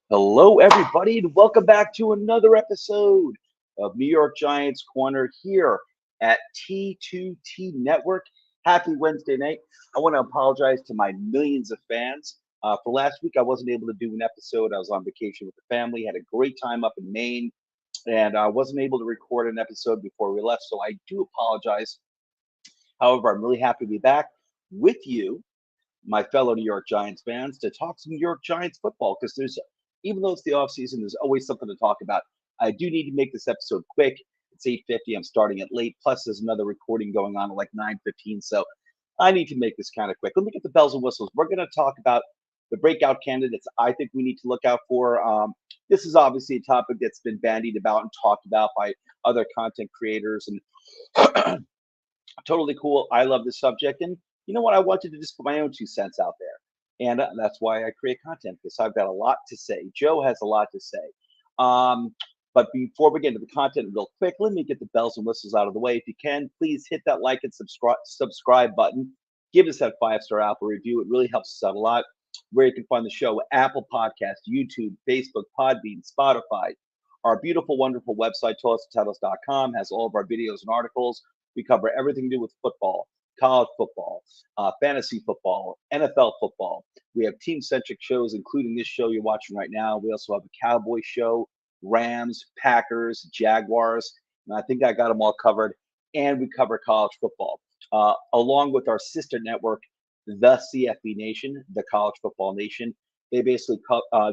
Hello, everybody, and welcome back to another episode of New York Giants Corner here at T2T Network. Happy Wednesday night. I want to apologize to my millions of fans. For last week, I wasn't able to do an episode. I was on vacation with the family, had a great time up in Maine, and I wasn't able to record an episode before we left. So I do apologize. However, I'm really happy to be back with you, my fellow New York Giants fans, to talk some New York Giants football because even though it's the off season, there's always something to talk about. I do need to make this episode quick. It's 8:50. I'm starting it late. Plus, there's another recording going on at like 9:15. So I need to make this kind of quick. Let me get the bells and whistles. We're going to talk about the breakout candidates I think we need to look out for. This is obviously a topic that's been bandied about and talked about by other content creators, and totally cool. I love this subject. And you know what? I wanted to just put my own 2 cents out there. And that's why I create content because I've got a lot to say. Joe has a lot to say. But before we get into the content real quick, let me get the bells and whistles out of the way. If you can, please hit that like and subscribe button. Give us that 5-star Apple review. It really helps us out a lot. Where you can find the show: Apple Podcast, YouTube, Facebook, Podbean, Spotify. Our beautiful, wonderful website, toiletsandtitles.com, has all of our videos and articles. We cover everything to do with football, college football, fantasy football, NFL football. We have team-centric shows, including this show you're watching right now. We also have a Cowboy show, Rams, Packers, Jaguars, and I think I got them all covered. And we cover college football, along with our sister network, the CFB Nation, the College Football Nation. They basically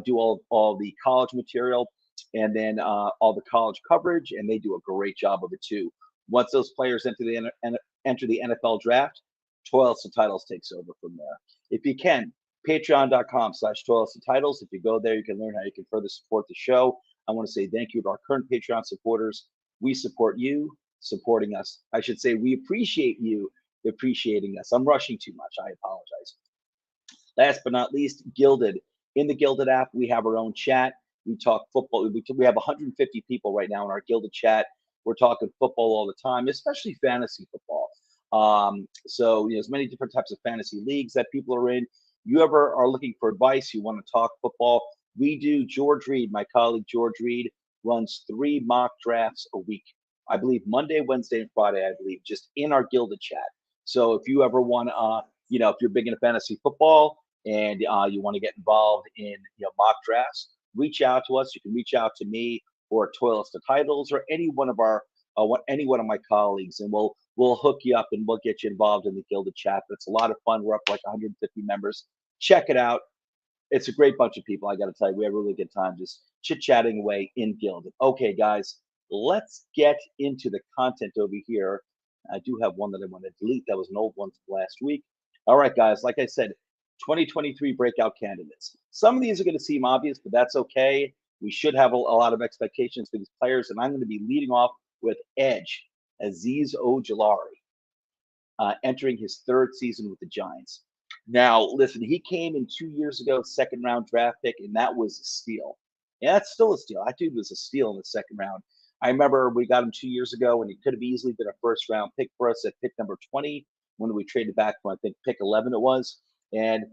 do all the college material and then all the college coverage, and they do a great job of it too. Once those players enter the NFL draft, Toilets and Titles takes over from there. If you can, patreon.com/Toilets and Titles. If you go there, you can learn how you can further support the show. I want to say thank you to our current Patreon supporters. We support you supporting us. I should say we appreciate you appreciating us. I'm rushing too much. I apologize. Last but not least, Gilded. In the Gilded app, we have our own chat. We talk football. We have 150 people right now in our Gilded chat. We're talking football all the time, especially fantasy football. There's many different types of fantasy leagues that people are in. You ever are looking for advice, you want to talk football, we do. George Reed, my colleague George Reed, runs 3 mock drafts a week. I believe Monday, Wednesday, and Friday, I believe, just in our Gilded chat. So if you ever want to, if you're big into fantasy football and you want to get involved in mock drafts, reach out to us. You can reach out to me or Toilets to Titles or any one of my colleagues, and we'll hook you up and we'll get you involved in the Gilded chat. But it's a lot of fun. We're up like 150 members. Check it out. It's a great bunch of people. I got to tell you, we have a really good time just chit chatting away in Gilded. Okay, guys, let's get into the content over here. I do have one that I want to delete. That was an old one from last week. All right, guys, like I said, 2023 breakout candidates. Some of these are going to seem obvious, but that's okay. We should have a lot of expectations for these players, and I'm going to be leading off with Edge, Azeez Ojulari, entering his 3rd season with the Giants. Now, listen, he came in 2 years ago, 2nd-round draft pick, and that was a steal. Yeah, that's still a steal. That dude was a steal in the 2nd round. I remember we got him 2 years ago, and he could have easily been a 1st-round pick for us at pick number 20 when we traded back from, I think, pick 11 it was. And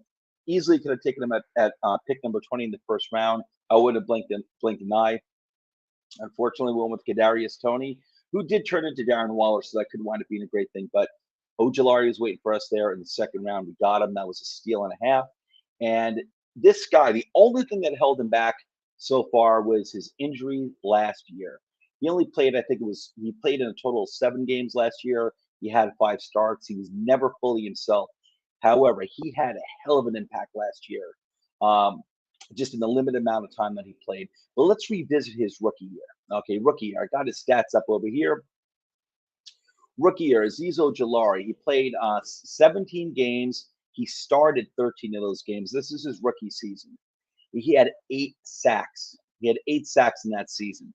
easily could have taken him at pick number 20 in the 1st round. I wouldn't have blinked an eye. Unfortunately, we went with Kadarius Toney, who did turn into Darren Waller, so that could wind up being a great thing. But Ojulari was waiting for us there in the 2nd round. We got him. That was a steal and a half. And this guy, the only thing that held him back so far was his injury last year. He only played, he played in a total of 7 games last year. He had 5 starts. He was never fully himself. However, he had a hell of an impact last year, just in the limited amount of time that he played. But let's revisit his rookie year. Okay, rookie year. I got his stats up over here. Rookie year, Azeez Ojulari, he played 17 games. He started 13 of those games. This is his rookie season. He had 8 sacks. He had 8 sacks in that season,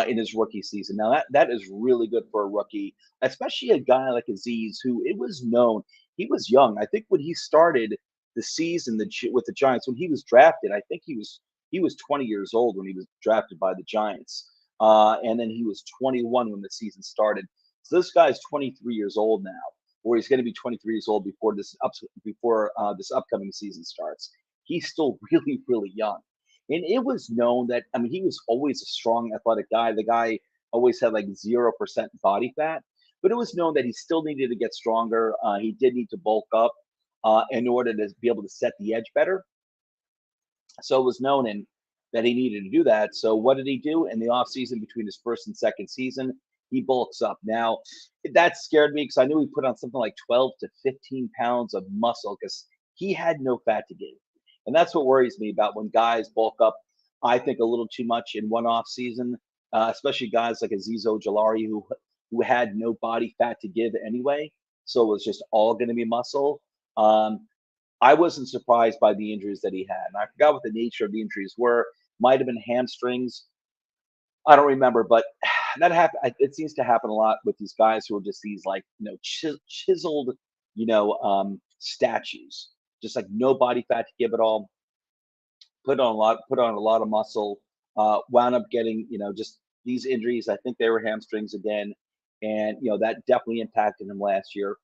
in his rookie season. Now, that is really good for a rookie, especially a guy like Azeez, who it was known, he was young. I think when he started the season with the Giants, when he was drafted, I think he was 20 years old when he was drafted by the Giants. And then he was 21 when the season started. So this guy's 23 years old now, or he's going to be 23 years old before this upcoming season starts. He's still really, really young. And it was known that, I mean, he was always a strong, athletic guy. The guy always had like 0% body fat, but it was known that he still needed to get stronger. He did need to bulk up in order to be able to set the edge better. So it was known that he needed to do that. So what did he do in the offseason between his first and second season? He bulks up. Now, that scared me because I knew he put on something like 12 to 15 pounds of muscle because he had no fat to give. And that's what worries me about when guys bulk up, I think, a little too much in one off season, especially guys like Azeez Ojulari who had no body fat to give anyway. So it was just all going to be muscle. Um, I wasn't surprised by the injuries that he had. And I forgot what the nature of the injuries were. Might have been hamstrings. I don't remember, but that happen. It seems to happen a lot with these guys who are just these like chiseled, statues, just like no body fat to give at all. Put on a lot of muscle. Wound up getting just these injuries. I think they were hamstrings again, and that definitely impacted him last year,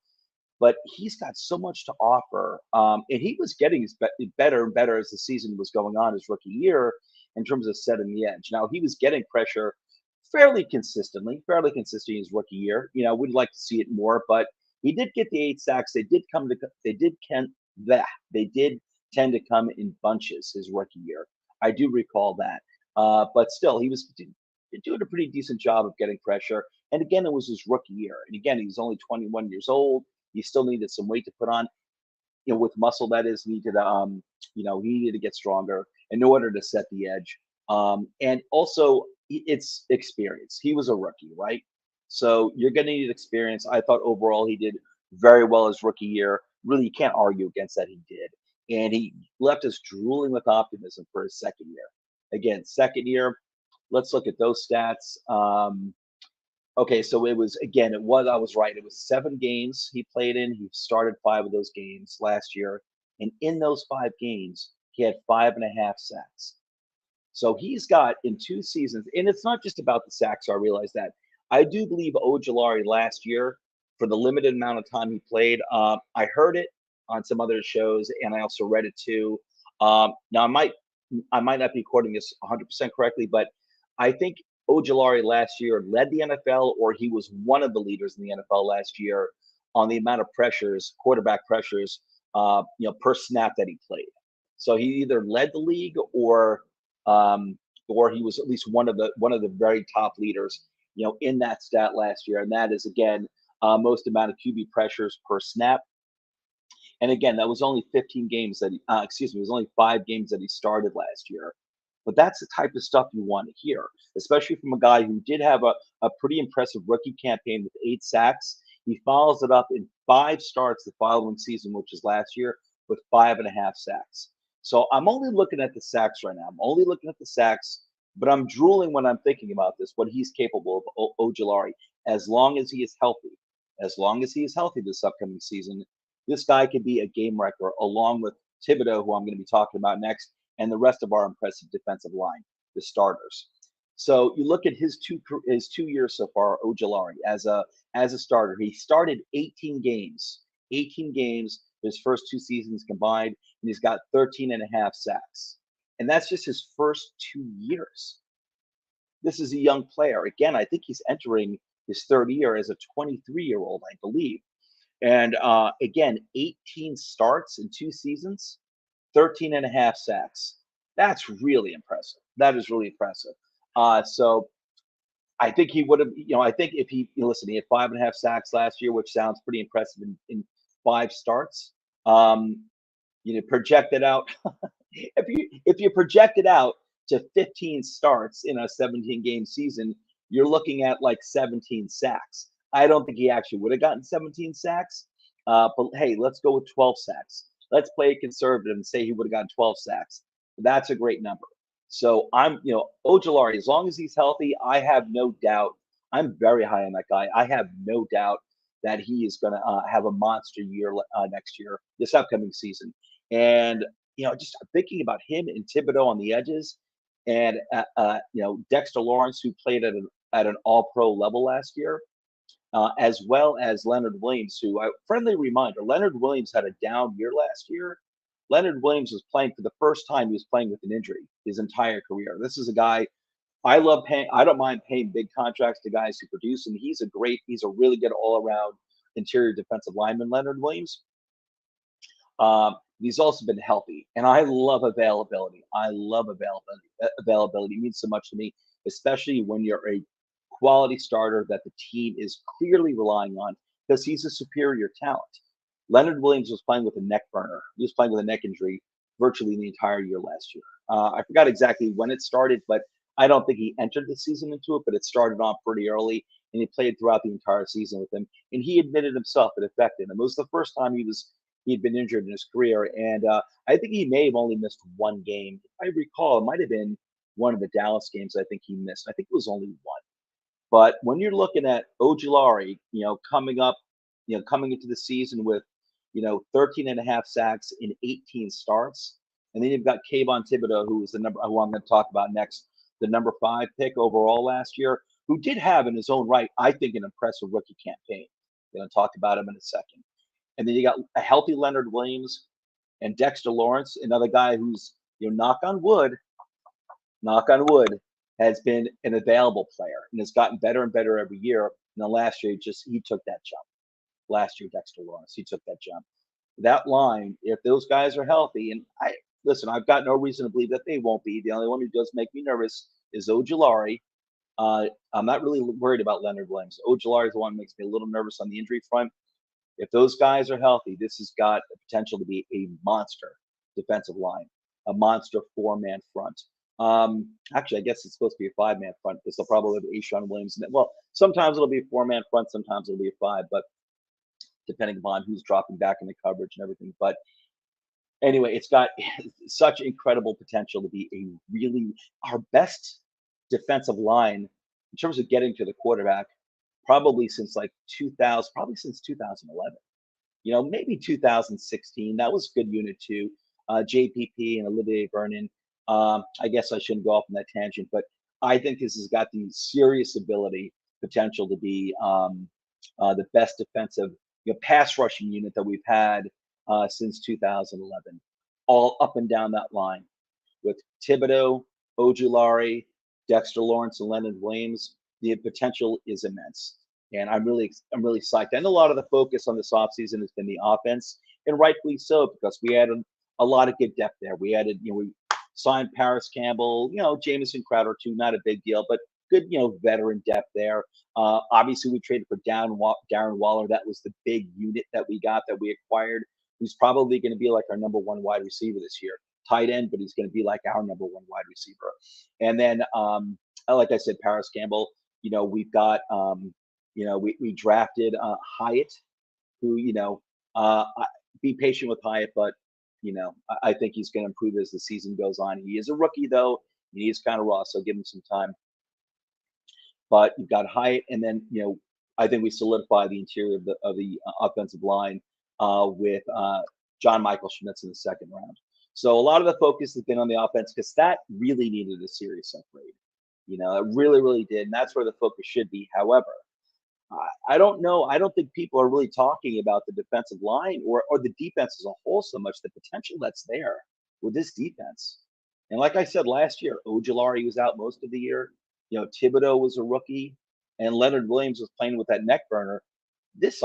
but he's got so much to offer. And he was getting better and better as the season was going on his rookie year in terms of setting the edge. Now, he was getting pressure fairly consistently his rookie year. We'd like to see it more, but he did get the 8 sacks. They did tend to come in bunches his rookie year. I do recall that. But still, he was doing a pretty decent job of getting pressure. And again, it was his rookie year. And again, he was only 21 years old. He still needed some weight to put on, with muscle that is needed. He needed to get stronger in order to set the edge. And also, it's experience. He was a rookie, right? So you're going to need experience. I thought overall he did very well his rookie year. Really, you can't argue against that. He did, and he left us drooling with optimism for his second year. Again, second year. Let's look at those stats. Okay, so I was right. It was 7 games he played in. He started 5 of those games last year. And in those 5 games, he had 5.5 sacks. So he's got in 2 seasons, and it's not just about the sacks. So I realize that. I do believe Ojulari last year, for the limited amount of time he played, I heard it on some other shows, and I also read it too. Now I might not be quoting this 100% correctly, but I think Ojulari last year led the NFL, or he was one of the leaders in the NFL last year on the amount of quarterback pressures, per snap that he played. So he either led the league, or he was at least one of the very top leaders, in that stat last year. And that is again most amount of QB pressures per snap. And again, that was only 15 games that it was only 5 games that he started last year. But that's the type of stuff you want to hear, especially from a guy who did have a pretty impressive rookie campaign with 8 sacks. He follows it up in 5 starts the following season, which is last year, with 5.5 sacks. So I'm only looking at the sacks right now. I'm only looking at the sacks, but I'm drooling when I'm thinking about this, what he's capable of, Ojulari, as long as he is healthy. As long as he is healthy this upcoming season, this guy could be a game wrecker along with Thibodeau, who I'm going to be talking about next, and the rest of our impressive defensive line, the starters. So you look at his 2 years so far, Ojulari, as a starter. He started 18 games his first 2 seasons combined, and he's got 13.5 sacks. And that's just his first 2 years. This is a young player. Again, I think he's entering his third year as a 23-year-old, I believe. And again, 18 starts in 2 seasons, 13.5 sacks. That's really impressive. That is really impressive. So I think he would have, I think if listen, he had 5.5 sacks last year, which sounds pretty impressive in 5 starts. Project it out. if you project it out to 15 starts in a 17-game season, you're looking at like 17 sacks. I don't think he actually would have gotten 17 sacks. But hey, let's go with 12 sacks. Let's play it conservative and say he would have gotten 12 sacks. That's a great number. So Ojulari, as long as he's healthy, I have no doubt. I'm very high on that guy. I have no doubt that he is going to have a monster year next year, this upcoming season. And just thinking about him and Thibodeau on the edges, and Dexter Lawrence, who played at an All-Pro level last year, as well as Leonard Williams, who, friendly reminder, Leonard Williams had a down year last year, Leonard Williams was playing for the first time. He was playing with an injury his entire career. This is a guy I love paying. I don't mind paying big contracts to guys who produce, and he's a really good all around interior defensive lineman, Leonard Williams. He's also been healthy, and I love availability. I love availability. Availability means so much to me, especially when you're a quality starter that the team is clearly relying on because he's a superior talent. Leonard Williams was playing with a neck burner. He was playing with a neck injury virtually the entire year last year. I forgot exactly when it started, but I don't think he entered the season into it, but it started off pretty early, and he played throughout the entire season with him. And he admitted himself it affected him. It was the first time he'd been injured in his career, and I think he may have only missed one game. If I recall, it might have been one of the Dallas games. I think he missed. I think it was only one. But when you're looking at Ojulari, coming into the season with 13 and a half sacks in 18 starts, and then you've got Kayvon Thibodeau, who who I'm going to talk about next, the number 5 pick overall last year, who did have in his own right, I think, an impressive rookie campaign. I'm going to talk about him in a second. And then you got a healthy Leonard Williams and Dexter Lawrence, another guy who's, knock on wood, has been an available player and has gotten better and better every year. And then last year, he took that jump. Last year, Dexter Lawrence, he took that jump. That line, if those guys are healthy, and I've got no reason to believe that they won't be. The only one who does make me nervous is Ojulari. I'm not really worried about Leonard Williams. Ojulari is the one who makes me a little nervous on the injury front. If those guys are healthy, this has got the potential to be a monster defensive line, a monster 4-man front. Actually, I guess it's supposed to be a 5-man front because they'll probably have Ashawn Williams. Well, sometimes it'll be a 4-man front, sometimes it'll be a 5, but depending upon who's dropping back in the coverage and everything. But anyway, it's got such incredible potential to be our best defensive line in terms of getting to the quarterback, probably since 2011. Maybe 2016. That was a good unit too. JPP and Olivier Vernon. I guess I shouldn't go off on that tangent, but I think this has got the serious potential to be the best defensive pass rushing unit that we've had since 2011, all up and down that line with Thibodeau, Ojulari, Dexter Lawrence, and Leonard Williams. The potential is immense, and I'm really psyched. And a lot of the focus on this offseason has been the offense, and rightfully so, because we added a lot of good depth there. We added, we signed Paris Campbell, Jamison Crowder too, not a big deal, but good, veteran depth there. Obviously, we traded for Darren Waller. That was the big unit that we acquired, who's probably going to be like our number 1 wide receiver this year. Tight end, but he's going to be like our number 1 wide receiver. And then, like I said, Paris Campbell, we've got, we drafted Hyatt, who, be patient with Hyatt, but, I think he's going to improve as the season goes on. He is a rookie, though. He is kind of raw, so give him some time. But you've got Hyatt, and then I think we solidify the interior of the offensive line with John Michael Schmitz in the 2nd round. So a lot of the focus has been on the offense because that really needed a serious upgrade. It really, really did, and that's where the focus should be. However, I don't know. I don't think people are really talking about the defensive line or the defense as a whole so much. The potential that's there with this defense, and like I said last year, Ojulari was out most of the year. Thibodeau was a rookie, and Leonard Williams was playing with that neck burner. This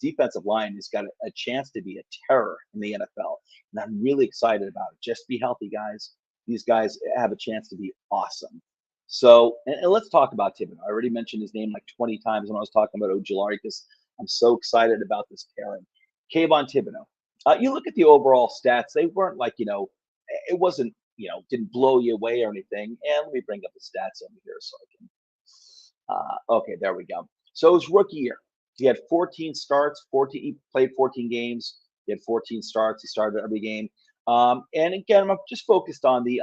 defensive line has got a chance to be a terror in the NFL, and I'm really excited about it. Just be healthy, guys. These guys have a chance to be awesome. So, and let's talk about Thibodeau. I already mentioned his name like 20 times when I was talking about Ojulari because I'm so excited about this pairing. Kayvon Thibodeau. You look at the overall stats; they weren't it wasn't didn't blow you away or anything. And let me bring up the stats over here so I can. Okay, there we go. So his rookie year, he had 14 starts. He played 14 games. He had 14 starts. He started every game. And again, I'm just focused on the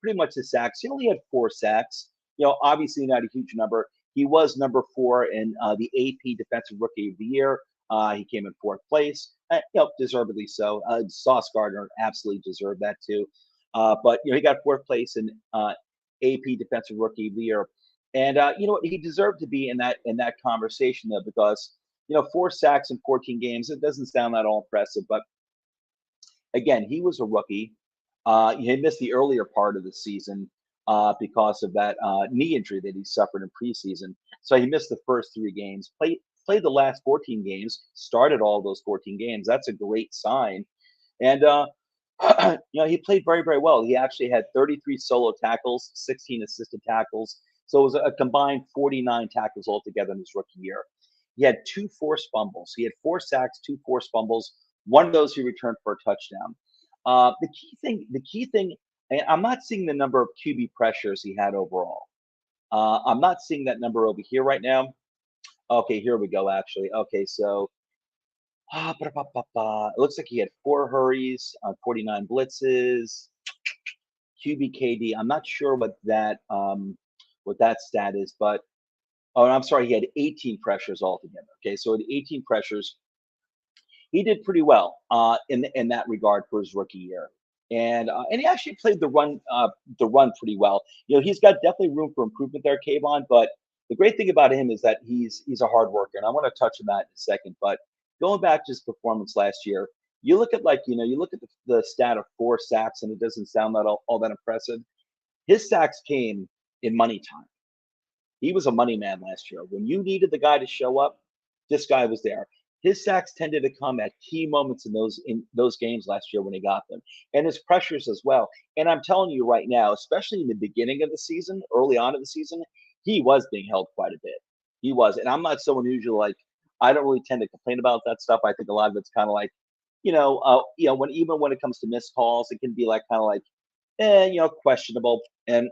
pretty much the sacks. He only had 4 sacks. Obviously not a huge number. He was number 4 in the AP Defensive Rookie of the Year. He came in 4th place. Deservedly so. Sauce Gardner absolutely deserved that too. But he got 4th place in AP Defensive Rookie of the Year, and he deserved to be in that conversation though, because 4 sacks in 14 games, it doesn't sound that all impressive, but again, he was a rookie. He missed the earlier part of the season because of that knee injury that he suffered in preseason. So he missed the first 3 games. Played the last 14 games. Started all those 14 games. That's a great sign. And he played very, very well. He actually had 33 solo tackles, 16 assisted tackles. So it was a combined 49 tackles altogether in his rookie year. He had 2 forced fumbles. He had 4 sacks, 2 forced fumbles. One of those he returned for a touchdown. The key thing, and I'm not seeing the number of QB pressures he had overall. I'm not seeing that number over here right now. Okay, here we go. Actually, okay, so it looks like he had 4 hurries on 49 blitzes. QBKD. I'm not sure what that stat is, but oh, I'm sorry, he had 18 pressures altogether. Okay, so at 18 pressures, he did pretty well in that regard for his rookie year, and he actually played the run pretty well. He's got definitely room for improvement there, Kayvon. But the great thing about him is that he's a hard worker, and I want to touch on that in a second. But going back to his performance last year, you look at the stat of 4 sacks, and it doesn't sound all that impressive. His sacks came in money time. He was a money man last year. When you needed the guy to show up, this guy was there. His sacks tended to come at key moments in those games last year when he got them, and his pressures as well. And I'm telling you right now, especially in the beginning of the season, early on in the season, he was being held quite a bit. He was, and I'm not so unusual. Like I don't really tend to complain about that stuff. I think a lot of it's kind of like, when it comes to missed calls, it can be like kind of like, questionable. And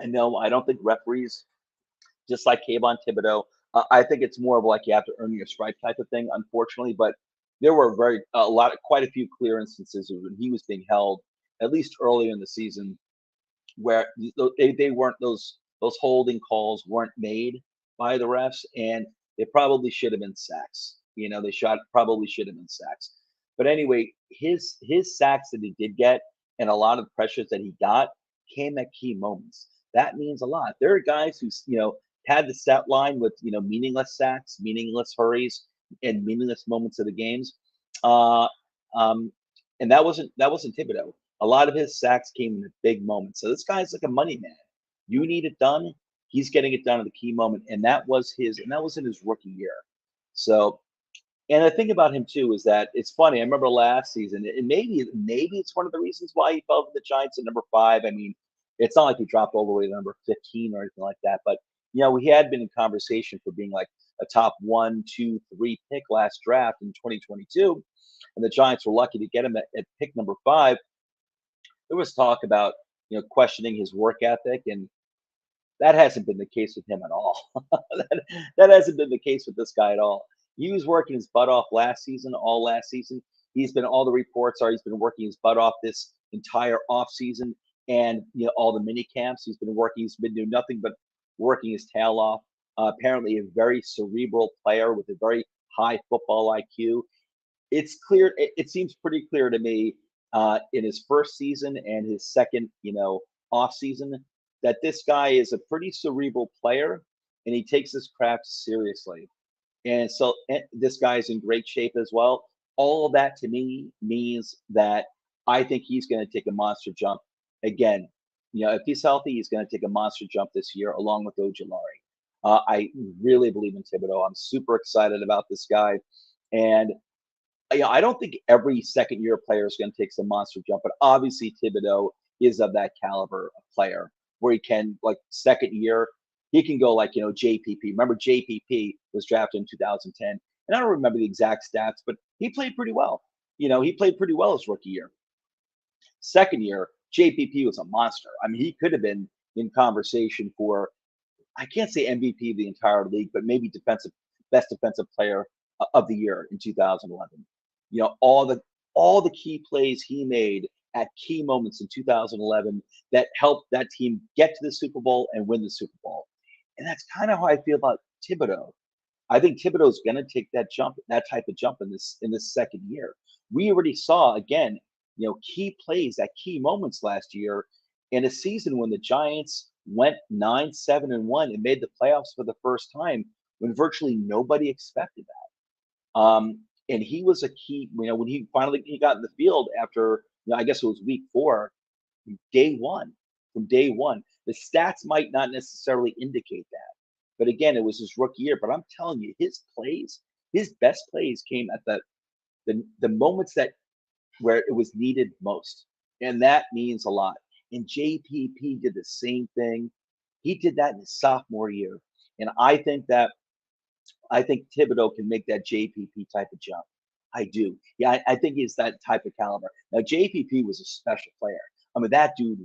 no, I don't think referees, just like Kayvon Thibodeau. I think it's more of like you have to earn your strike type of thing, unfortunately. But there were quite a few clear instances when he was being held, at least earlier in the season, where they weren't those holding calls weren't made by the refs, and they probably should have been sacks. They probably should have been sacks. But anyway, his sacks that he did get, and a lot of pressures that he got, came at key moments. That means a lot. There are guys who had the stat line with meaningless sacks, meaningless hurries, and meaningless moments of the games. Uh, um, and that wasn't Thibodeau. A lot of his sacks came in the big moments. So this guy's like a money man. You need it done, he's getting it done at the key moment, and that was in his rookie year. So, and the thing about him too is that it's funny. I remember last season, and maybe it's one of the reasons why he fell to the Giants at number 5. I mean, it's not like he dropped all the way to number 15 or anything like that, but we had been in conversation for being like a top 1, 2, 3 pick last draft in 2022, and the Giants were lucky to get him at pick number 5. There was talk about questioning his work ethic, and that hasn't been the case with him at all. that hasn't been the case with this guy at all. He was working his butt off all last season. All the reports are he's been working his butt off this entire off season, and all the mini camps. He's been doing nothing but working his tail off. Apparently, a very cerebral player with a very high football IQ. It's clear. It seems pretty clear to me in his first season and his second, off season, that this guy is a pretty cerebral player, and he takes his craft seriously. And so this guy's in great shape as well. All of that to me means that I think he's going to take a monster jump again. If he's healthy, he's going to take a monster jump this year, along with Ojulari. I really believe in Thibodeau. I'm super excited about this guy, and I don't think every second year player is going to take some monster jump, but obviously Thibodeau is of that caliber of player where he can, like, second year, he can go like, JPP. Remember, JPP was drafted in 2010, and I don't remember the exact stats, but he played pretty well. He played pretty well his rookie year. Second year, JPP was a monster. I mean, he could have been in conversation for, I can't say MVP of the entire league, but maybe best defensive player of the year in 2011. All the key plays he made at key moments in 2011 that helped that team get to the Super Bowl and win the Super Bowl. And that's kind of how I feel about Thibodeau. I think Thibodeau is going to take that jump, that type of jump in this second year. We already saw again, key plays at key moments last year in a season when the Giants went 9-7-1 and made the playoffs for the first time when virtually nobody expected that. And he was a key, when he finally he got in the field after, I guess it was week 4, day one, from day one. The stats might not necessarily indicate that. But again, it was his rookie year. But I'm telling you, his best plays came at the moments that where it was needed most. And that means a lot. And JPP did the same thing. He did that in his sophomore year. And I think Thibodeau can make that JPP type of jump. I do. Yeah, I think he's that type of caliber. Now, JPP was a special player. I mean, that dude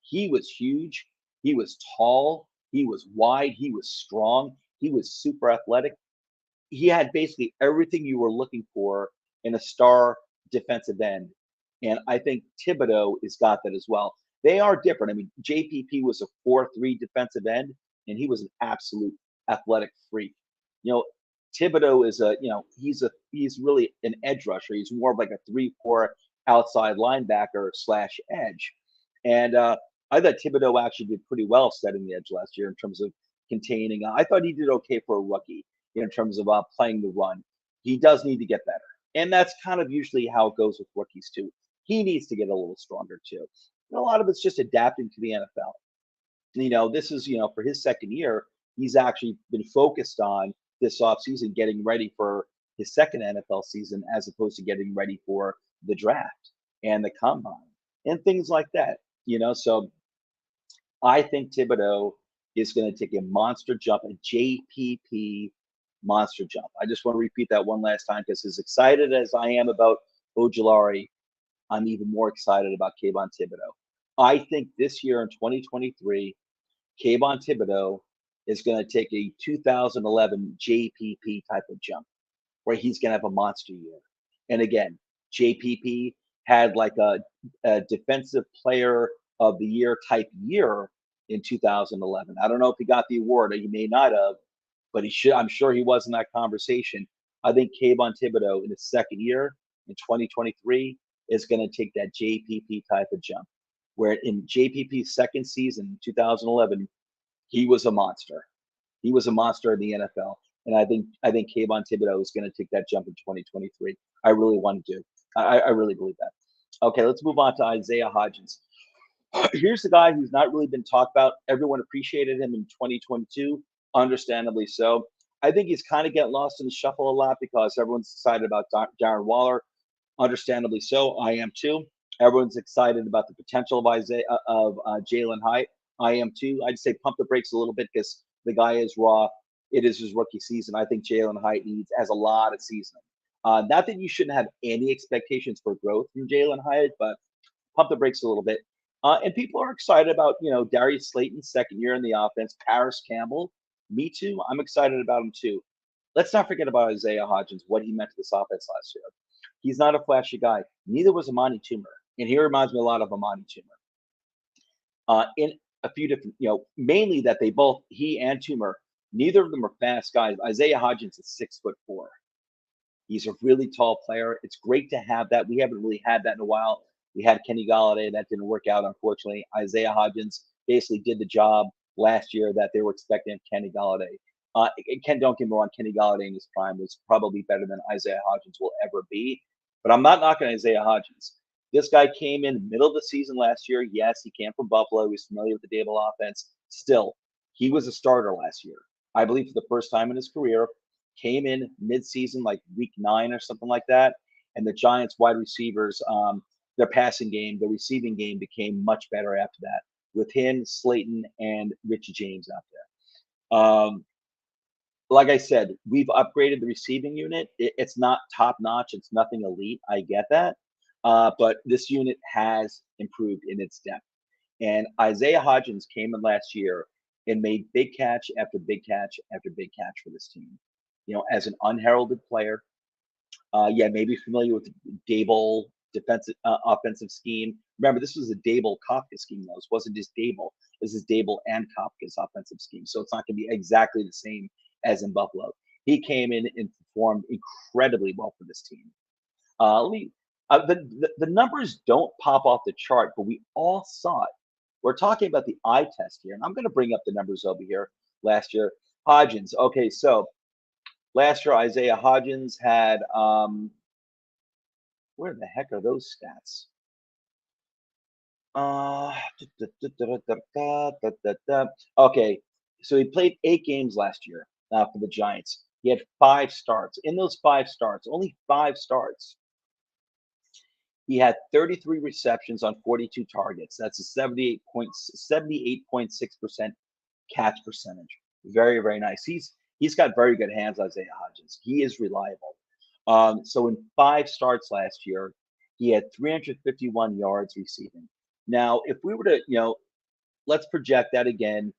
he was huge. He was tall. He was wide. He was strong. He was super athletic. He had basically everything you were looking for in a star defensive end. And I think Thibodeau has got that as well. They are different. I mean, JPP was a 4-3 defensive end, and he was an absolute athletic freak. You know, Thibodeau is he's really an edge rusher. He's more of like a 3-4 outside linebacker slash edge. And I thought Thibodeau actually did pretty well setting the edge last year in terms of containing. I thought he did okay for a rookie in terms of playing the run. He does need to get better. And that's kind of usually how it goes with rookies, too. He needs to get a little stronger, too. And a lot of it's just adapting to the NFL. This is, for his second year, he's actually been focused on this offseason getting ready for his second NFL season as opposed to getting ready for the draft and the combine and things like that. So I think Thibodeau is going to take a monster jump, a JPP monster jump. I just want to repeat that one last time because as excited as I am about Ojulari, I'm even more excited about Kayvon Thibodeau. I think this year in 2023, Kayvon Thibodeau is going to take a 2011 JPP type of jump where he's going to have a monster year. And again, JPP had like a defensive player of the year type year in 2011. I don't know if he got the award or he may not have, but he should. I'm sure he was in that conversation. I think Kayvon Thibodeau in his second year in 2023 is going to take that JPP type of jump, where in JPP's second season, 2011, he was a monster. He was a monster in the NFL, and I think Kayvon Thibodeau is going to take that jump in 2023. I really want to do. I really believe that. Okay, let's move on to Isaiah Hodgins. Here's the guy who's not really been talked about. Everyone appreciated him in 2022, understandably so. I think he's kind of getting lost in the shuffle a lot because everyone's excited about Darren Waller, understandably so. I am too. Everyone's excited about the potential of Jalen Hyatt. I am too. I'd say pump the brakes a little bit because the guy is raw. It is his rookie season. I think Jalen Hyatt has a lot of seasoning. Not that you shouldn't have any expectations for growth from Jalen Hyatt, but pump the brakes a little bit. And people are excited about, Darius Slayton's second year in the offense, Paris Campbell. Me too. I'm excited about him too. Let's not forget about Isaiah Hodgins, what he meant to this offense last year. He's not a flashy guy. Neither was Amani Toomer. And he reminds me a lot of Amani Toomer. In a few different, mainly that he and Toomer, neither of them are fast guys. Isaiah Hodgins is 6'4". He's a really tall player. It's great to have that. We haven't really had that in a while. We had Kenny Golladay. That didn't work out, unfortunately. Isaiah Hodgins basically did the job last year that they were expecting of Kenny Golladay. Don't get me wrong, Kenny Golladay in his prime was probably better than Isaiah Hodgins will ever be. But I'm not knocking Isaiah Hodgins. This guy came in middle of the season last year. Yes, he came from Buffalo. He's familiar with the Dable offense. Still, he was a starter last year. I believe for the first time in his career, came in mid-season, like week 9 or something like that. And the Giants wide receivers, their passing game, the receiving game became much better after that with him, Slayton, and Richie James out there. Like I said, we've upgraded the receiving unit. It's not top notch. It's nothing elite. I get that. But this unit has improved in its depth. And Isaiah Hodgins came in last year and made big catch after big catch after big catch for this team. As an unheralded player, maybe familiar with Dable defensive offensive scheme. Remember, this was a Dable Kafka scheme, though. This wasn't just Dable. This is Dable and Kafka's offensive scheme. So it's not going to be exactly the same as in Buffalo. He came in and performed incredibly well for this team. The numbers don't pop off the chart, but we all saw it. We're talking about the eye test here, and I'm going to bring up the numbers over here last year. Hodgins. Okay, so Last year, Isaiah Hodgins had where the heck are those stats? Uh, okay, so he played 8 games last year for the Giants. He had 5 starts. In those 5 starts, only 5 starts, he had 33 receptions on 42 targets. That's a 78.6% catch percentage. Very, very nice. He's got very good hands, Isaiah Hodgins. He is reliable. So in 5 starts last year, he had 351 yards receiving. Now, if we were to, let's project that again,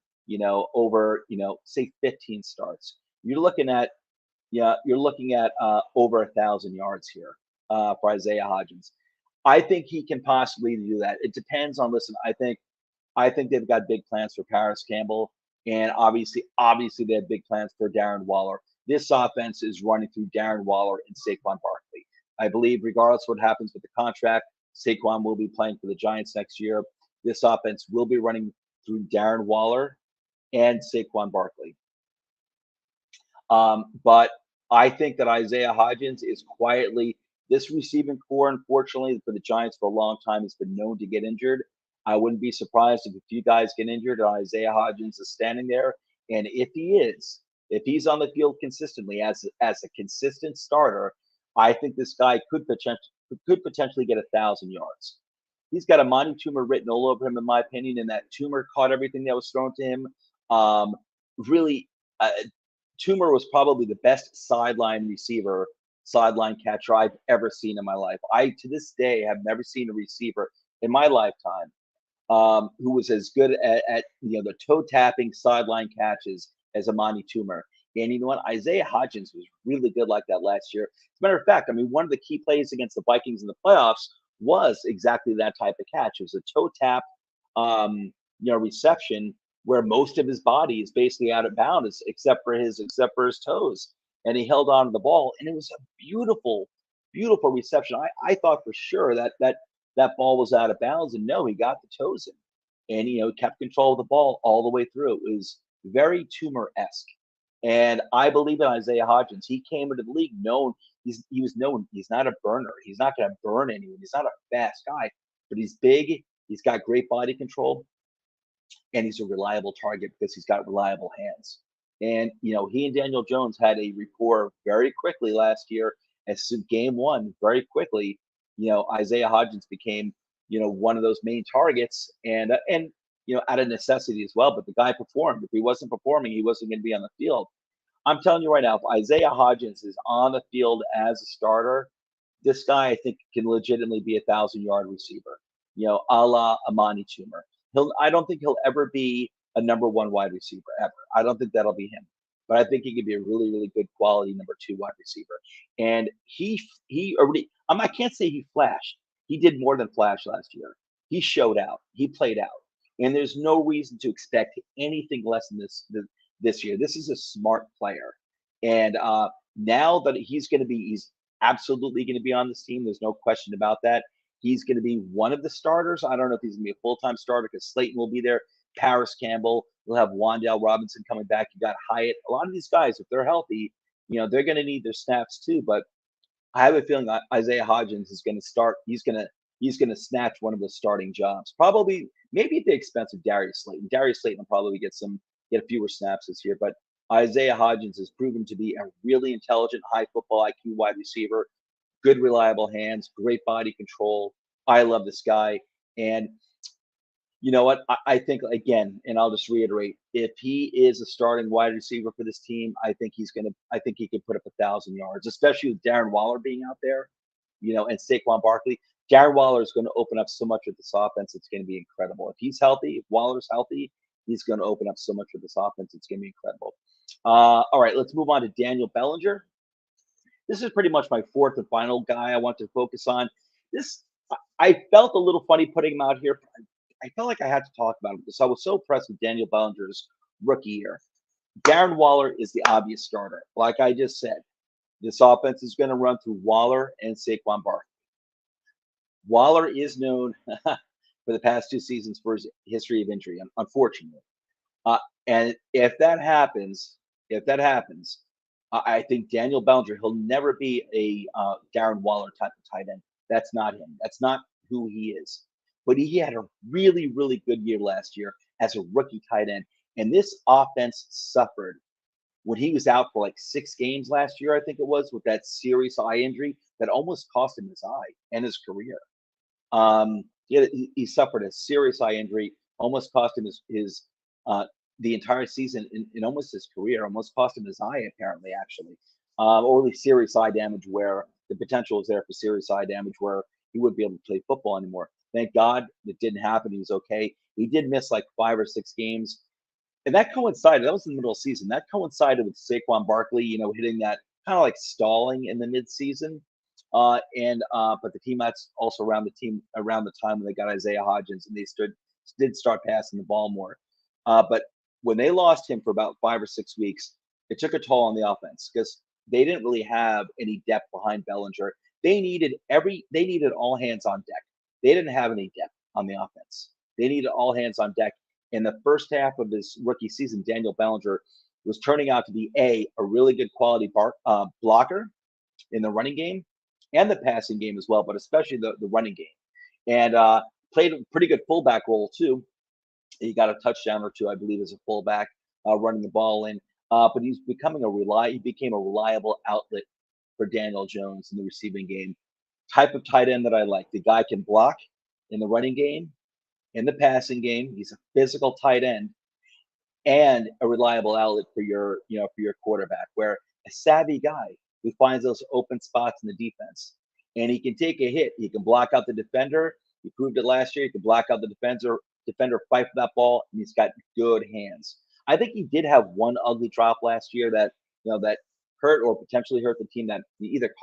over, say 15 starts. You're looking at, you're looking at over 1,000 yards here for Isaiah Hodgins. I think he can possibly do that. It depends on. Listen, I think they've got big plans for Paris Campbell, and obviously they have big plans for Darren Waller. This offense is running through Darren Waller and Saquon Barkley. I believe, regardless of what happens with the contract, Saquon will be playing for the Giants next year. This offense will be running through Darren Waller and Saquon Barkley. But I think that Isaiah Hodgins is quietly this receiving core, unfortunately, for the Giants for a long time has been known to get injured. I wouldn't be surprised if a few guys get injured and Isaiah Hodgins is standing there. And if he's on the field consistently as a consistent starter, I think this guy could potentially get 1,000 yards. He's got a Monty tumor written all over him, in my opinion, and that tumor caught everything that was thrown to him. Really, Toomer was probably the best sideline catcher I've ever seen in my life. I, to this day, have never seen a receiver in my lifetime who was as good at the toe tapping sideline catches as Amani Toomer. And you know what? Isaiah Hodgins was really good like that last year. As a matter of fact, I mean, one of the key plays against the Vikings in the playoffs was exactly that type of catch. It was a toe tap, reception where most of his body is basically out of bounds except for his toes, and he held on to the ball, and it was a beautiful, beautiful reception. I thought for sure that ball was out of bounds, and no, he got the toes in, and kept control of the ball all the way through. It was very tumor-esque. And I believe in Isaiah Hodgins. He came into the league known. He was known. He's not a burner. He's not going to burn anyone. He's not a fast guy, but he's big. He's got great body control, and he's a reliable target because he's got reliable hands. And he and Daniel Jones had a rapport very quickly last year. As game one, very quickly, Isaiah Hodgins became one of those main targets, and out of necessity as well. But the guy performed. If he wasn't performing, he wasn't going to be on the field. I'm telling you right now, if Isaiah Hodgins is on the field as a starter, this guy I think can legitimately be 1,000-yard receiver. A la Amani Toomer. I don't think he'll ever be a number one wide receiver ever. I don't think that'll be him. But I think he could be a really, really good quality number 2 wide receiver. And he already I can't say he flashed. He did more than flash last year. He showed out. He played out. And there's no reason to expect anything less than this year. This is a smart player. And now that he's absolutely going to be on this team. There's no question about that. He's going to be one of the starters. I don't know if he's going to be a full-time starter because Slayton will be there. Paris Campbell. We'll have Wan'Dale Robinson coming back. You got Hyatt. A lot of these guys, if they're healthy, they're going to need their snaps too. But I have a feeling Isaiah Hodgins is going to start. He's going to snatch one of the starting jobs. Probably, maybe at the expense of Darius Slayton. Darius Slayton will probably get fewer snaps this year. But Isaiah Hodgins has proven to be a really intelligent, high football IQ wide receiver. Good, reliable hands, great body control. I love this guy. And you know what? I think, again, and I'll just reiterate, if he is a starting wide receiver for this team, I think he can put up 1,000 yards, especially with Darren Waller being out there, and Saquon Barkley. Darren Waller is going to open up so much with this offense. It's going to be incredible. If he's healthy, if Waller's healthy, he's going to open up so much with this offense. It's going to be incredible. All right, let's move on to Daniel Bellinger. This is pretty much my fourth and final guy I want to focus on. I felt a little funny putting him out here. I felt like I had to talk about him because I was so impressed with Daniel Bellinger's rookie year. Darren Waller is the obvious starter. Like I just said, this offense is going to run through Waller and Saquon Barkley. Waller is known for the past 2 seasons for his history of injury, unfortunately. And if that happens, I think Daniel Bellinger, he'll never be a Darren Waller type of tight end. That's not him. That's not who he is. But he had a really, really good year last year as a rookie tight end. And this offense suffered when he was out for like 6 games last year, I think it was, with that serious eye injury that almost cost him his eye and his career. He suffered a serious eye injury, almost cost him his the entire season in almost his career, almost cost him his eye, apparently, actually, or at least serious eye damage where the potential was there for serious eye damage where he wouldn't be able to play football anymore. Thank God it didn't happen. He was okay. He did miss like 5 or 6 games. And that coincided, that was in the middle of the season. That coincided with Saquon Barkley, hitting that kind of like stalling in the midseason. But the team that's also around the time when they got Isaiah Hodgins and they did start passing the ball more. But when they lost him for about 5 or 6 weeks, it took a toll on the offense because they didn't really have any depth behind Bellinger. They needed all hands on deck. They didn't have any depth on the offense. They needed all hands on deck. In the first half of his rookie season, Daniel Bellinger was turning out to be a really good quality blocker in the running game and the passing game as well, but especially the running game. And played a pretty good fullback role too. He got a touchdown or two, I believe, as a fullback, running the ball in. But he became a reliable outlet for Daniel Jones in the receiving game. Type of tight end that I like. The guy can block in the running game, in the passing game. He's a physical tight end and a reliable outlet for your quarterback. Where a savvy guy who finds those open spots in the defense, and he can take a hit. He can block out the defender. He proved it last year. He can block out the defender, fight for that ball, and he's got good hands. I think he did have one ugly drop last year that hurt or potentially hurt the team, that either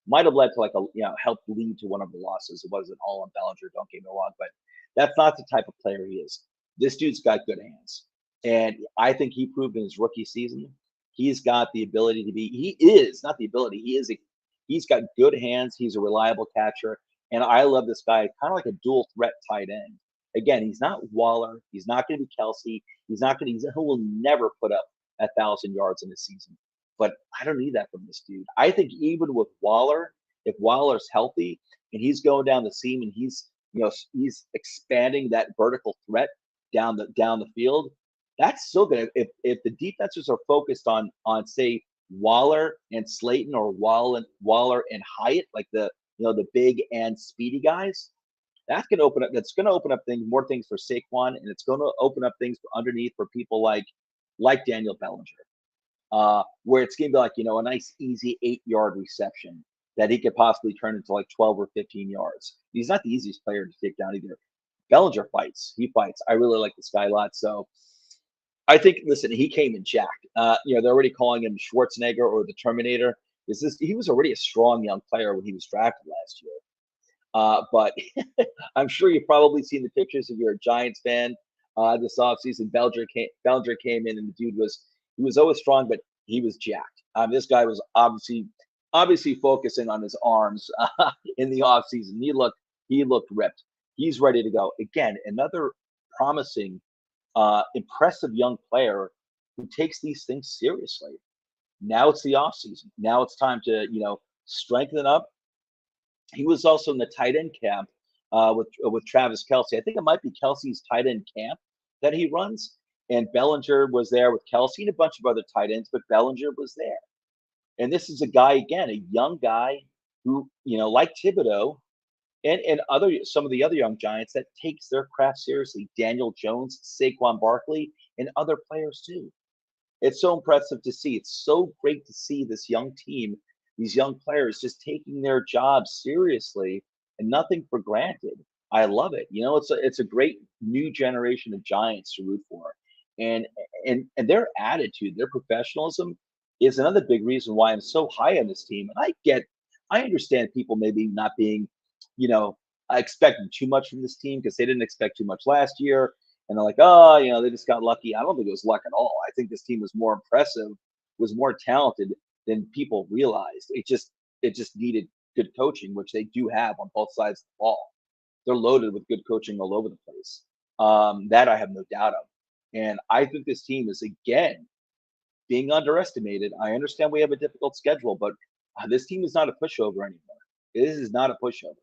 might have led to helped lead to one of the losses. It wasn't all on Bellinger, don't get me wrong, but that's not the type of player he is. This dude's got good hands. And I think he proved in his rookie season, he's got the ability to be, he is, not the ability, he's got good hands. He's a reliable catcher. And I love this guy, kind of like a dual threat tight end. Again, he's not Waller. He's not going to be Kelsey. He will never put up 1,000 yards in a season. But I don't need that from this dude. I think even with Waller, if Waller's healthy and he's going down the seam and he's expanding that vertical threat down the field, that's still gonna, if the defenses are focused on say Waller and Slayton, or Waller and Hyatt, like the big and speedy guys, that's going to open up more things for Saquon, and it's going to open up things underneath for people like Daniel Bellinger, where it's going to be like a nice easy 8-yard reception that he could possibly turn into like 12 or 15 yards. He's not the easiest player to take down either. Bellinger fights. He fights. I really like this guy a lot. So I think, listen, he came in jacked. They're already calling him Schwarzenegger or the Terminator. He was already a strong young player when he was drafted last year. But I'm sure you've probably seen the pictures if you're a Giants fan. This offseason, Bellinger came in, and the dude was always strong, but he was jacked. This guy was obviously focusing on his arms in the offseason. He looked ripped. He's ready to go. Again, another promising, impressive young player who takes these things seriously. Now it's the offseason. Now it's time to strengthen up. He was also in the tight end camp with Travis Kelce. I think it might be Kelce's tight end camp that he runs. And Bellinger was there with Kelce and a bunch of other tight ends, but Bellinger was there. And this is a guy, again, a young guy who, like Thibodeau and some of the other young Giants, that takes their craft seriously. Daniel Jones, Saquon Barkley, and other players too. It's so impressive to see. It's so great to see this young team, these young players, just taking their jobs seriously and nothing for granted. I love it. It's a great new generation of Giants to root for, and their attitude, their professionalism, is another big reason why I'm so high on this team. And I understand people maybe not being, expecting too much from this team because they didn't expect too much last year. And they're like, oh, they just got lucky. I don't think it was luck at all. I think this team was more impressive, was more talented than people realized. It just needed good coaching, which they do have on both sides of the ball. They're loaded with good coaching all over the place. That I have no doubt of. And I think this team is, again, being underestimated. I understand we have a difficult schedule, but this team is not a pushover anymore. This is not a pushover.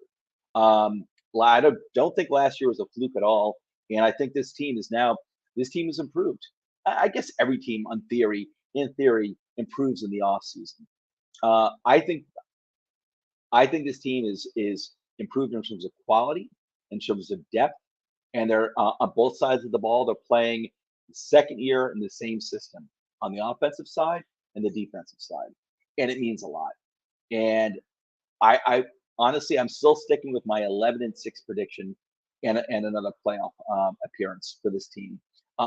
I don't think last year was a fluke at all, and I think this team is improved. I guess every team, in theory, improves in the offseason. Uh, I think I think this team is improved in terms of quality, in terms of depth, and they're on both sides of the ball. They're playing second year in the same system on the offensive side and the defensive side, and it means a lot. And I honestly, I'm still sticking with my 11-6 prediction and another playoff appearance for this team.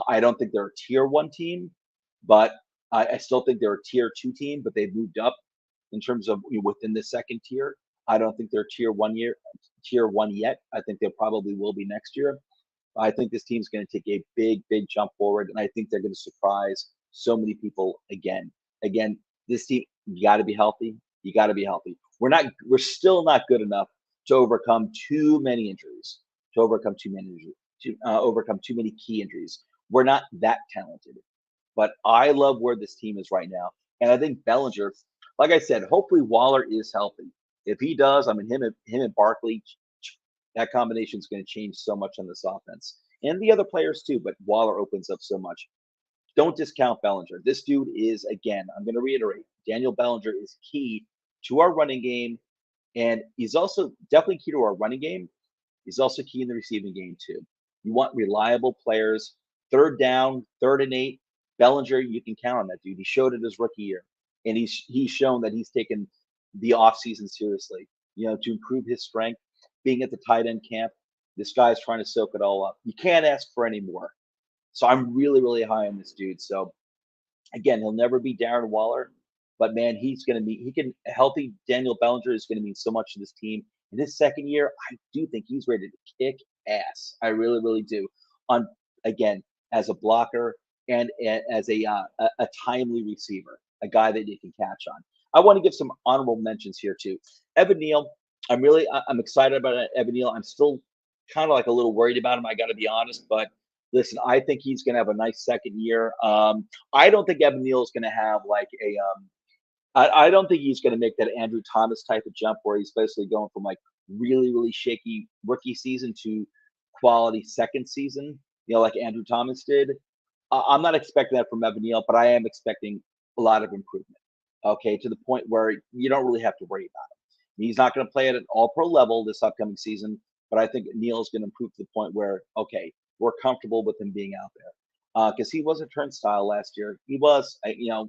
I don't think they're a tier one team, but I still think they're a tier two team. But they've moved up in terms of within the second tier. I don't think they're tier one yet. I think they probably will be next year. I think this team's going to take a big jump forward, and I think they're going to surprise so many people again. Again, this team, you got to be healthy. You got to be healthy. We're still not good enough to overcome too many injuries, to overcome too many key injuries. We're not that talented, but I love where this team is right now, and I think Bellinger, like I said, hopefully Waller is healthy. If he does, I mean him and Barkley, that combination is going to change so much on this offense and the other players too. But Waller opens up so much. Don't discount Bellinger. This dude is, again, I'm going to reiterate, Daniel Bellinger is key to our running game, and he's also definitely key to our running game. He's also key in the receiving game too. You want reliable players. Third down, 3rd and 8. Bellinger, you can count on that dude. He showed it his rookie year, and he's shown that he's taken the offseason seriously. To improve his strength, being at the tight end camp. This guy's trying to soak it all up. You can't ask for any more. So I'm really high on this dude. So again, he'll never be Darren Waller, but man, a healthy Daniel Bellinger is going to mean so much to this team. In his second year, I do think he's ready to kick ass. I really do. On again, as a blocker and as a timely receiver, a guy that you can catch on. I want to give some honorable mentions here too. Evan Neal, I'm excited about Evan Neal. I'm still kind of like a little worried about him. I got to be honest, but listen, I think he's going to have a nice second year. I don't think Evan Neal is going to have like I don't think he's going to make that Andrew Thomas type of jump where he's basically going from like really shaky rookie season to quality second season, like Andrew Thomas did. I'm not expecting that from Evan Neal, but I am expecting a lot of improvement. Okay, to the point where you don't really have to worry about him. He's not going to play at an all-pro level this upcoming season, but I think Neal's going to improve to the point where, okay, we're comfortable with him being out there. Because he was a turnstile last year. He was,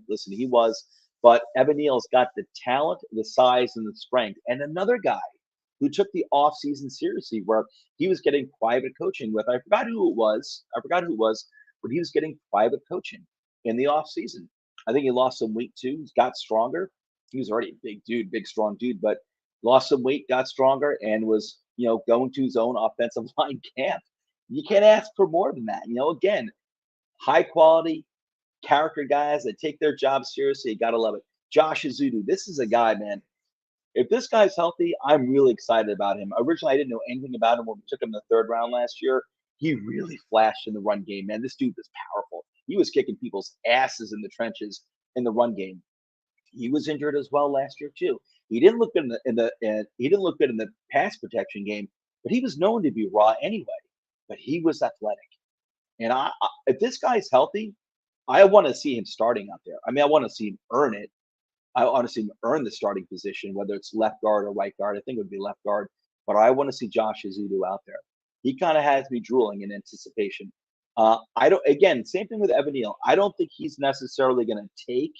listen, he was. But Evan Neal's got the talent, the size, and the strength. And another guy who took the offseason seriously, where he was getting private coaching with, I forgot who it was, but he was getting private coaching in the offseason. I think he lost some weight too. He's got stronger. He was already a big dude, big, strong dude, but lost some weight, got stronger, and was, going to his own offensive line camp. You can't ask for more than that. Again, high quality character guys that take their job seriously. You gotta love it. Josh Azudu, this is a guy, man. If this guy's healthy, I'm really excited about him. Originally, I didn't know anything about him when we took him in the 3rd round last year. He really flashed in the run game, man. This dude was powerful. He was kicking people's asses in the trenches in the run game. He was injured as well last year too. He didn't look good he didn't look good in the pass protection game, but he was known to be raw anyway. But he was athletic, and if this guy's healthy, I want to see him starting out there. I mean, I want to see him earn it. I want to see him earn the starting position, whether it's left guard or right guard. I think it would be left guard, but I want to see Josh Azudu out there. He kind of has me drooling in anticipation. I don't. Again, same thing with Evan Neal. I don't think he's necessarily going to take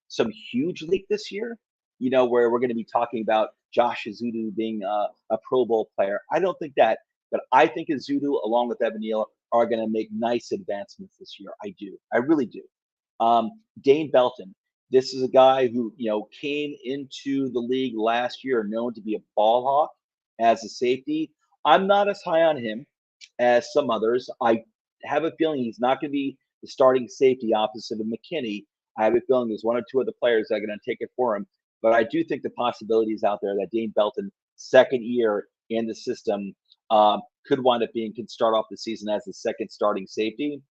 some huge leap this year. Where we're going to be talking about Josh Azudu being a Pro Bowl player. I don't think that, but I think Azudu, along with Evan Neal, are going to make nice advancements this year. I do. I really do. Dane Belton. This is a guy who, came into the league last year known to be a ball hawk as a safety. I'm not as high on him as some others. I have a feeling he's not going to be the starting safety opposite of McKinney. I have a feeling there's one or two other players that are going to take it for him. But I do think the possibility is out there that Dane Belton, second year in the system, could start off the season as the second starting safety,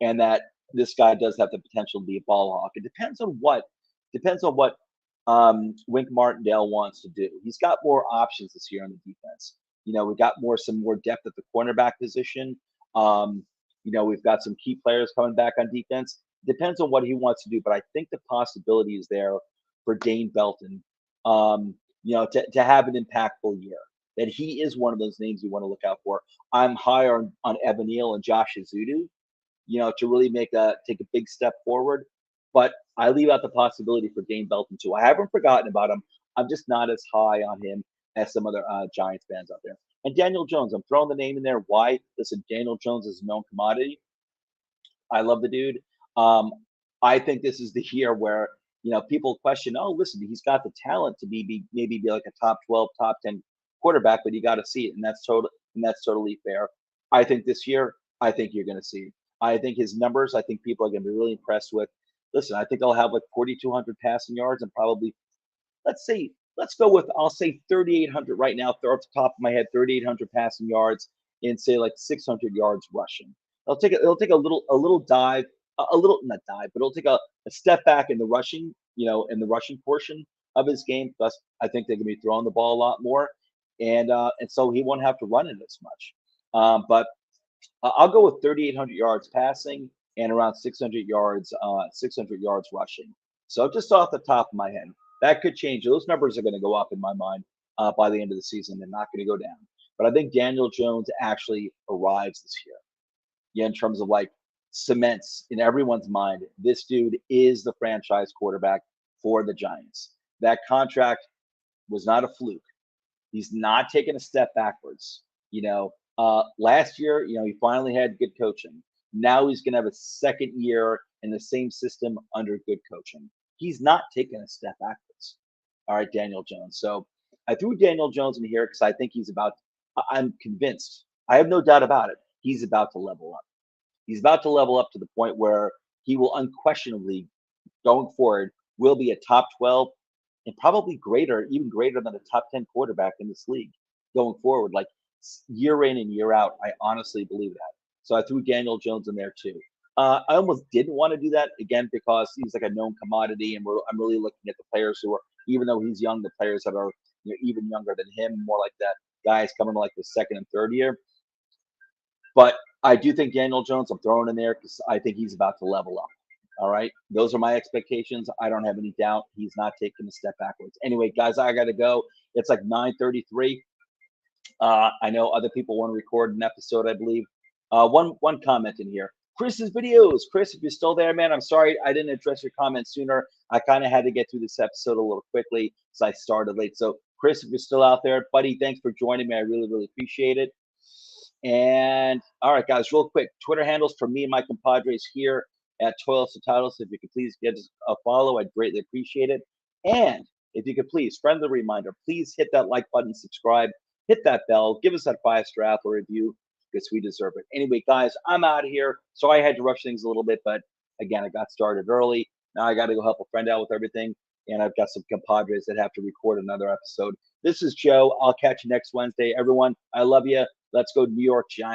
and that this guy does have the potential to be a ball hawk. It depends on what Wink Martindale wants to do. He's got more options this year on the defense. We got some more depth at the cornerback position. Um, we've got some key players coming back on defense. Depends on what he wants to do, but I think the possibility is there for Dane Belton, to have an impactful year. That he is one of those names you want to look out for. I'm higher on Evan Neal and Josh Azudu, to really take a big step forward. But I leave out the possibility for Dane Belton too. I haven't forgotten about him. I'm just not as high on him as some other Giants fans out there. And Daniel Jones, I'm throwing the name in there. Why? Listen, Daniel Jones is a known commodity. I love the dude. Um, I think this is the year where people question, oh, listen, he's got the talent to maybe be like a top 12, top 10 quarterback, but you got to see it, and that's totally fair. I think this year, I think you're going to see it. I think his numbers, I think people are going to be really impressed with. Listen, I think I'll have like 4,200 passing yards and probably let's go with I'll say 3,800 right now. Throw off the top of my head 3,800 passing yards and say like 600 yards rushing. It'll take a little dive, a little not dive, but it'll take a step back in the rushing, in the rushing portion of his game. Thus, I think they're going to be throwing the ball a lot more, and so he won't have to run it as much. But I'll go with 3,800 yards passing and around 600 yards rushing. So just off the top of my head, that could change. Those numbers are going to go up in my mind by the end of the season. They're not going to go down. But I think Daniel Jones actually arrives this year. Yeah, in terms of like cements in everyone's mind, this dude is the franchise quarterback for the Giants. That contract was not a fluke. He's not taking a step backwards. Last year, he finally had good coaching. Now he's going to have a second year in the same system under good coaching. He's not taking a step backwards. All right, Daniel Jones. So I threw Daniel Jones in here because I think I'm convinced. I have no doubt about it. He's about to level up. He's about to level up to the point where he will unquestionably, going forward, will be a top 12 and probably even greater than a top 10 quarterback in this league going forward. Like year in and year out, I honestly believe that. So I threw Daniel Jones in there too. I almost didn't want to do that again because he's like a known commodity, and I'm really looking at the players who are, even though he's young, the players that are even younger than him, more like that guys coming like the second and third year. But I do think Daniel Jones, I'm throwing in there because I think he's about to level up. All right. Those are my expectations. I don't have any doubt he's not taking a step backwards. Anyway, guys, I got to go. It's like 9:33. I know other people want to record an episode, I believe. One comment in here. Chris's videos. Chris, if you're still there, man, I'm sorry I didn't address your comment sooner. I kind of had to get through this episode a little quickly because I started late. So, Chris, if you're still out there, buddy, thanks for joining me. I really, really appreciate it. And all right, guys, real quick, Twitter handles for me and my compadres here at Toils to Titles. If you could please get us a follow, I'd greatly appreciate it. And if you could please, friendly reminder, please hit that like button, subscribe, hit that bell, give us that 5-star Apple review because we deserve it. Anyway, guys, I'm out of here. So I had to rush things a little bit, but again, I got started early. Now I got to go help a friend out with everything. And I've got some compadres that have to record another episode. This is Joe. I'll catch you next Wednesday. Everyone, I love you. Let's go New York Giants.